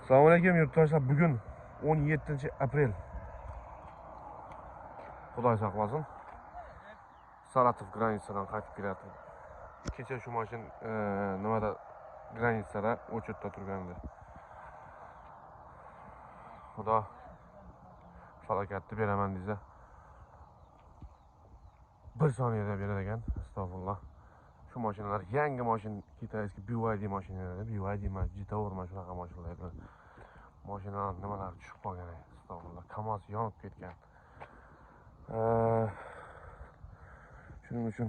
Assalomu alaykum yurtdoshlar. Bugun 17-aprel. Xudoy saqlasin. Saratov granitsadan qaytib kelyapti. Kecha shu mashin nimada granitsada o'chirtda turgandi. Xudo falokatni beraman desa 1 soniyada berar ekan. Astag'firullah. Şu maşinlar yangi mashin, kitayskiy BYD mashinalar, BYD emas, Jitour mana shunaqa mashinalar. Mashinalar nimalar tushib qolgan, astag'firullah. Kamaz yonib ketgan. Shuning uchun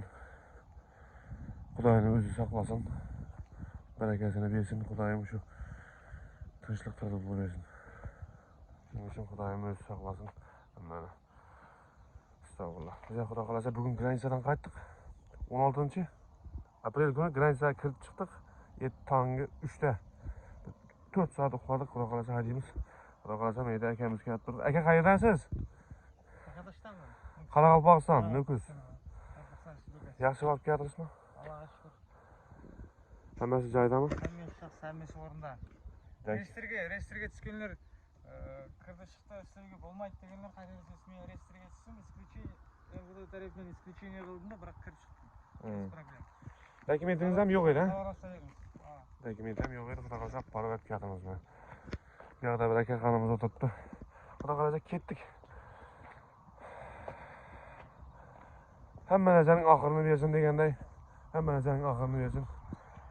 Xudoyning o'zi saqlasin. Barakasini bersin, Xudoyim shu tinchlik qilib bersin. Shuning uchun Xudoyim o'zi saqlasin. Mana astag'firullah. Biz Xudo xolasa bugun granitsadan qaytdik. 16-aprel kuni granitsaga kirib chiqdik. Ertangi 3da 4 soat uxladik. Xudo xolasa haydaymiz. Xudo xolasa meyda akamiz kelib turdi. Aka qayerdasiz? Arkadaşlarım. Qoraqalpog'iston, Nukus. Yaxshi olib keldingizmi? Allohga shukr. Hammasi joyidami? Hammasi o'rinda. Reyestrga tushganlar kirdi chiqdi, ishlashga bo'lmaydi deganlar qayerda men reyestrga tushdim, MVD tarafidan исключение qildim-da, biroq kirib chiqdim. Problem. Dokumentingiz ham yo'q edi, ha? Ha. Dokument ham yo'q edi, xudo xolasa pora berib keldingiz. Bu yoqda bir aka xonimiz o'tiribdi. Xudo xolasa ketdik. Hamma narsaning oxirini bersin deganday, hamma narsaning oxirini bersin.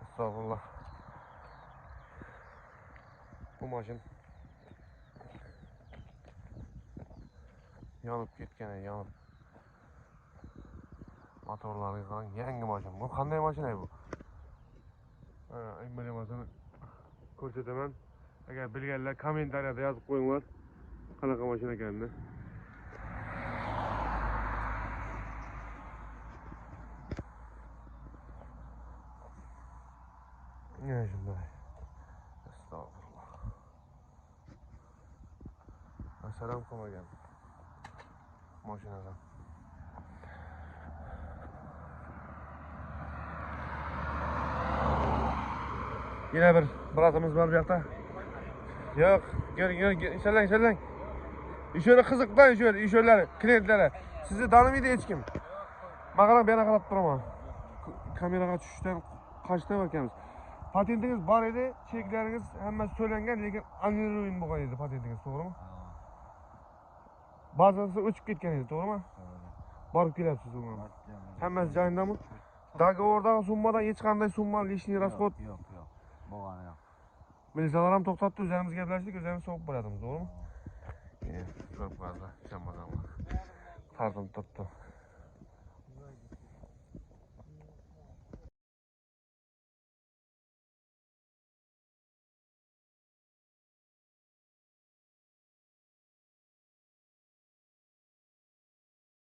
Astag'firullah. Bu mashin yonib ketgan, yonib. Motorlariga qarang, yangi mashin. Bu qanday mashina bu? Emblemasini ko'rsataman. Agar bilganlar kommentariyada yozib qo'yinglar. Qanaqa mashina ekanini. Ne shunday. Astag'firullah. Assalom qilmagan. Mashinadan. Yine bir bratimiz var bu yoqda. Yo'q, ishlang. İşöyle qiziqdan ishöylari, klientlari. Sizni tanimaydi hech kim. Maqaram bu yoqqa qarab turaman. Kameraga tushishdan qochdim ekanmiz. Patentingiz bor edi, cheklaringiz hammasi to'langan, lekin annullирован bo'lgan edi patentingiz, to'g'rimi? Bazasi o'chib ketgan edi, to'g'rimi? Borib kelyapsiz uni. Hammasi joyidami? Dogovordagi summadan hech qanday summa lishniy расход Yo'q. Bo'lgani yo'q. Militsiyalar ham to'xtatdi, o'zimiz gaplashdik, o'zimiz so'qib boradimiz, to'g'rimi? Ko'p qoldi, chammadan. Tartib topdi.